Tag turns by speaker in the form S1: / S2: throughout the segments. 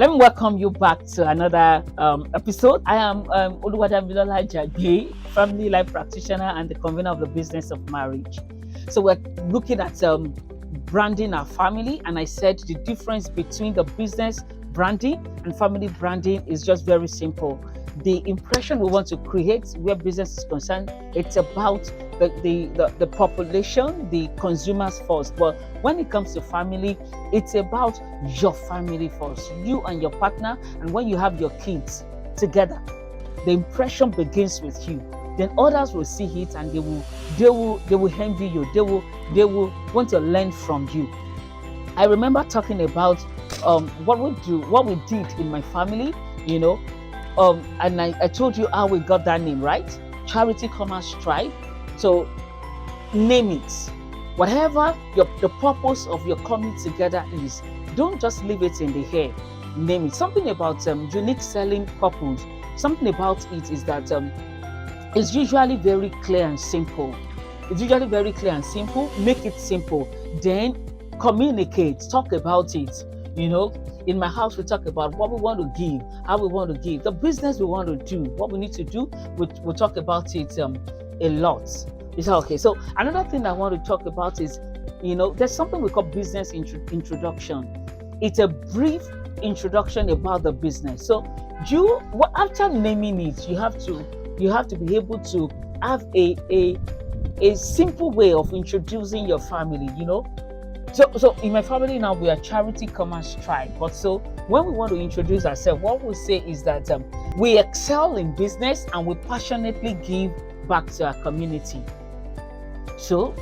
S1: Let me welcome you back to another episode. I am Oluwadamilola Ajagbe, family life practitioner and the convener of the business of marriage. So we're looking at branding our family, and I said the difference between the business branding and family branding is just very simple. The impression we want to create where business is concerned, it's about the population, the consumers first. But when it comes to family, it's about your family first, you and your partner. And when you have your kids together, the impression begins with you. Then others will see it and they will envy you. They will want to learn from you. I remember talking about what we did in my family, and I told you how we got that name, right? Charity, Strive. So name it. Whatever the purpose of your coming together is, don't just leave it in the air. Name it. Something about unique selling purpose. Something about it is that it's usually very clear and simple. Make it simple. Then communicate. Talk about it. In my house, we talk about what we want to give, how we want to give, the business we want to do, what we need to do. We'll talk about it a lot. Is that okay? So another thing I want to talk about is, there's something we call business introduction. It's a brief introduction about the business. So after naming it, you have to be able to have a simple way of introducing your family. So in my family now, we are Charity, Strive. But so when we want to introduce ourselves, what we say is that we excel in business and we passionately give back to our community. So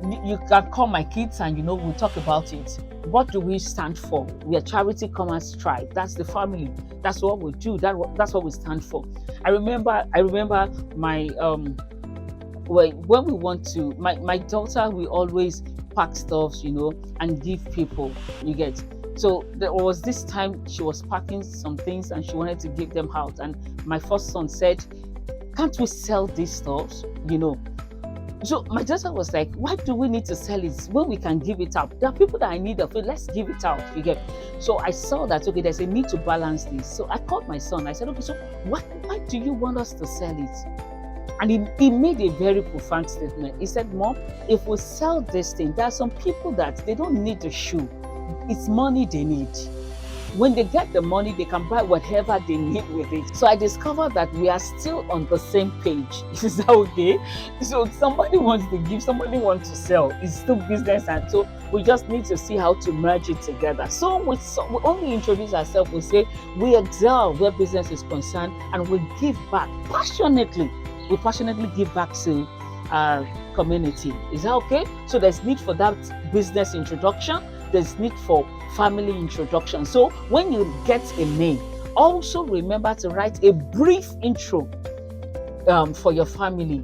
S1: you can call my kids and we'll talk about it. What do we stand for? We are Charity, Strive. That's the family. That's what we do. That's what we stand for. I remember my when we want to, my daughter will always pack stuff, and give people. You get. So there was this time she was packing some things and she wanted to give them out. And my first son said, "Can't we sell these stuffs?" So my daughter was like, "Why do we need to sell it when we can give it out? There are people that are in need of it. Let's give it out." You get. So I saw that there's a need to balance this. So I called my son. I said, "Okay, so why do you want us to sell it?" And he made a very profound statement. He said, "Mom, if we sell this thing, there are some people that they don't need the shoe. It's money they need. When they get the money, they can buy whatever they need with it." So I discovered that we are still on the same page. Is that okay? So somebody wants to give, somebody wants to sell. It's still business, and so we just need to see how to merge it together. So we only introduce ourselves, we say we excel where business is concerned, and we give back passionately. We passionately give back to our community. Is that okay? So there's need for that business introduction. There's need for family introduction. So when you get a name, also remember to write a brief intro for your family.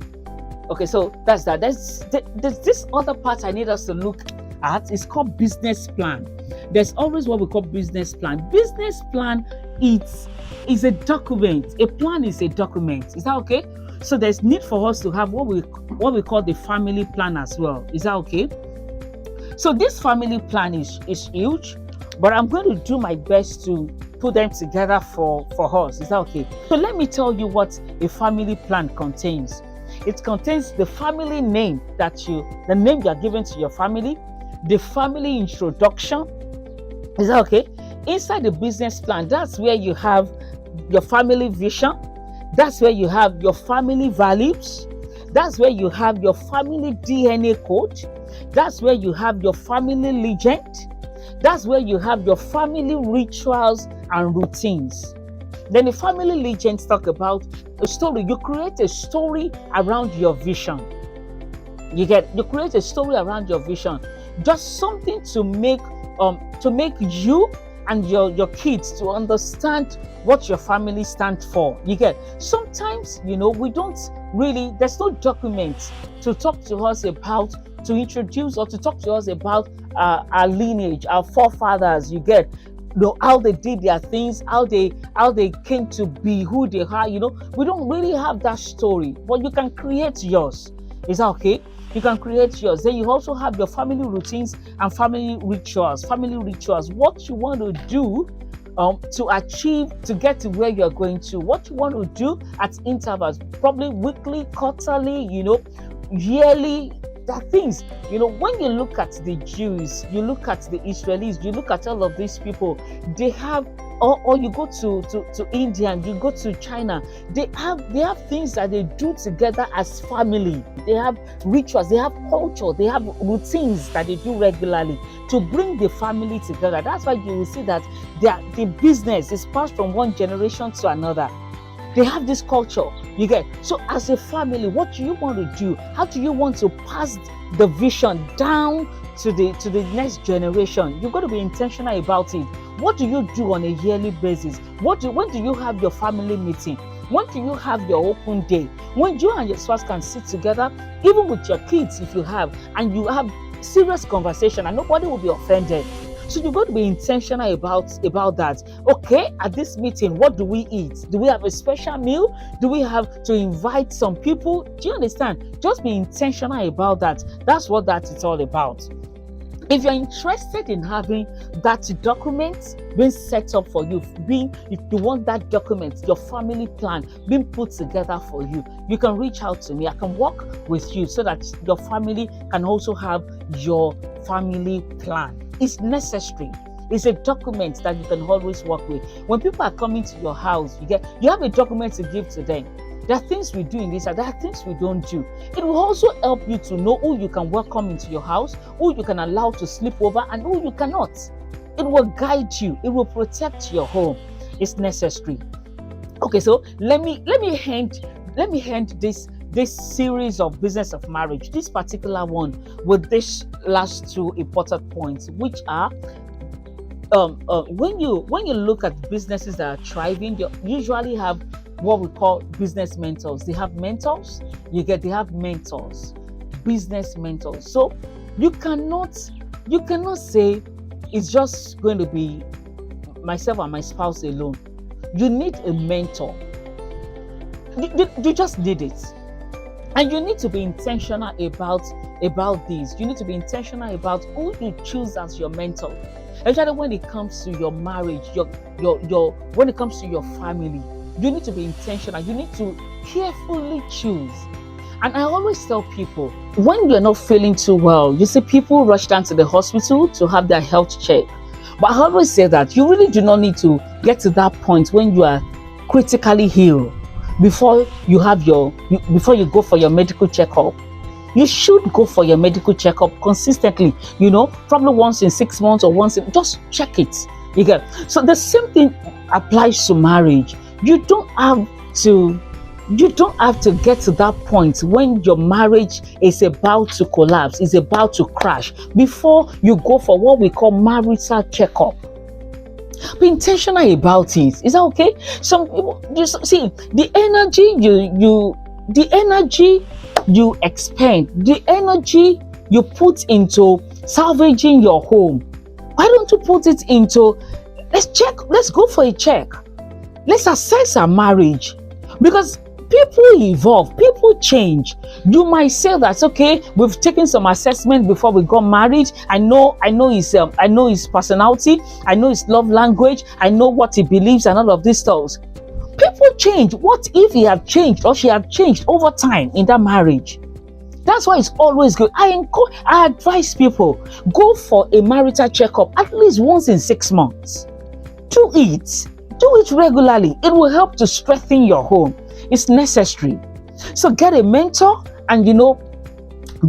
S1: Okay, so that's that. There's this other part I need us to look at. It's called business plan. There's always what we call business plan. Business plan is a document. A plan is a document. Is that okay? So there's need for us to have what we call the family plan as well. Is that okay? So this family plan is huge, but I'm going to do my best to put them together for us. Is that okay? So let me tell you what a family plan contains. It contains the family name the name you are giving to your family, the family introduction. Is that okay? Inside the business plan, that's where you have your family vision. That's where you have your family values. That's where you have your family DNA code. That's where you have your family legend. That's where you have your family rituals and routines. Then the family legends talk about a story. You create a story around your vision. You create a story around your vision. Just something to make you and your kids to understand what your family stands for. You get. Sometimes, we don't really, there's no document to talk to us about, to introduce or to talk to us about our lineage, our forefathers. You get. How they did their things, how they came to be who they are. We don't really have that story, but you can create yours. Is that okay? You can create yours. Then you also have your family routines and family rituals. Family rituals, what you want to do to achieve, to get to where you're going to, what you want to do at intervals, probably weekly, quarterly, yearly. There are things, when you look at the Jews, you look at the Israelis, you look at all of these people, they have, or you go to India and you go to China, they have things that they do together as family. They have rituals, they have culture, they have routines that they do regularly to bring the family together. That's why you will see that the business is passed from one generation to another. They have this culture, you get. So as a family, what do you want to do? How do you want to pass the vision down to the next generation? You've got to be intentional about it. What do you do on a yearly basis? When do you have your family meeting? When do you have your open day? When you and your spouse can sit together, even with your kids if you have, and you have serious conversation and nobody will be offended. So you've got to be intentional about that. Okay, at this meeting, what do we eat? Do we have a special meal? Do we have to invite some people? Do you understand? Just be intentional about that. That's what that is all about. If you're interested in having that document being set up for you, if you want that document, your family plan being put together for you, you can reach out to me. I can work with you so that your family can also have your family plan. It's necessary. It's a document that you can always work with. When people are coming to your house, you have a document to give to them. There are things we do in this, and there are things we don't do. It will also help you to know who you can welcome into your house, who you can allow to sleep over, and who you cannot. It will guide you. It will protect your home. It's necessary. Okay, so let me end this series of business of marriage, this particular one, with these last two important points, which are when you look at businesses that are thriving, you usually have what we call business mentors. They have mentors. They have mentors, business mentors. So you cannot say it's just going to be myself and my spouse alone. You need a mentor. You just need it. And you need to be intentional about this. You need to be intentional about who you choose as your mentor. Especially when it comes to your marriage, when it comes to your family, you need to be intentional. You need to carefully choose. And I always tell people, when you're not feeling too well, you see people rush down to the hospital to have their health check. But I always say that you really do not need to get to that point when you are critically ill before you go for your medical checkup. You should go for your medical checkup consistently, probably once in 6 months or just check it. You get. So the same thing applies to marriage. You don't have to get to that point when your marriage is about to collapse, is about to crash, before you go for what we call marital checkup. Be intentional about it. Is that okay? Some people, you see, the energy you expend, the energy you put into salvaging your home, why don't you put it into, let's go for a check. Let's assess our marriage, because people evolve, people change. You might say that, okay, we've taken some assessment before we got married. I know his personality, I know his love language, I know what he believes and all of these stuff. People change. What if he had changed or she had changed over time in that marriage? That's why it's always good. I advise people, go for a marital checkup at least once in 6 months. Do it regularly. It will help to strengthen your home. It's necessary. So get a mentor and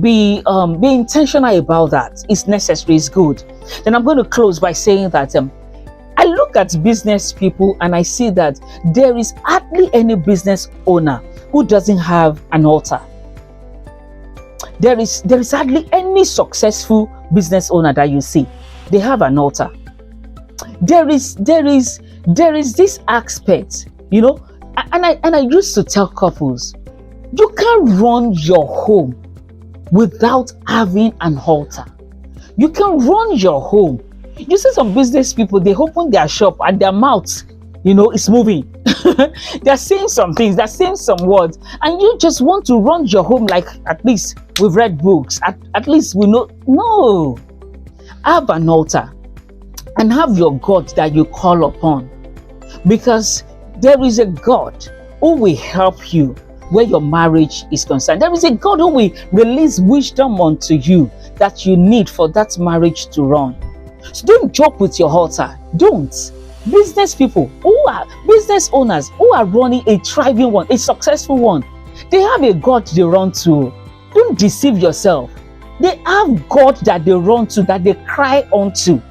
S1: be intentional about that. It's necessary. It's good. Then I'm going to close by saying that I look at business people and I see that there is hardly any business owner who doesn't have an altar. There is hardly any successful business owner that you see. They have an altar. There is this aspect, and I used to tell couples, you can't run your home without having an altar. You can run your home. You see some business people, they open their shop and their mouth it's moving. They're saying some things, they're saying some words, and you just want to run your home like, at least we've read books, at least we know. No, have an altar and have your God that you call upon, because there is a God who will help you where your marriage is concerned. There is a God who will release wisdom unto you that you need for that marriage to run. So don't joke with your altar. Don't. Business people business owners who are running a thriving one, a successful one, they have a God they run to. Don't deceive yourself. They have God that they run to, that they cry unto.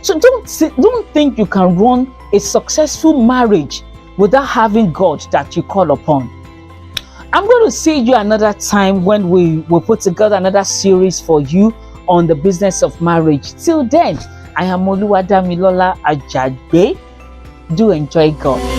S1: So don't think you can run a successful marriage without having God that you call upon. I'm going to see you another time when we will put together another series for you on the business of marriage. Till then, I am Oluwadamilola Ajagbe. Do enjoy God.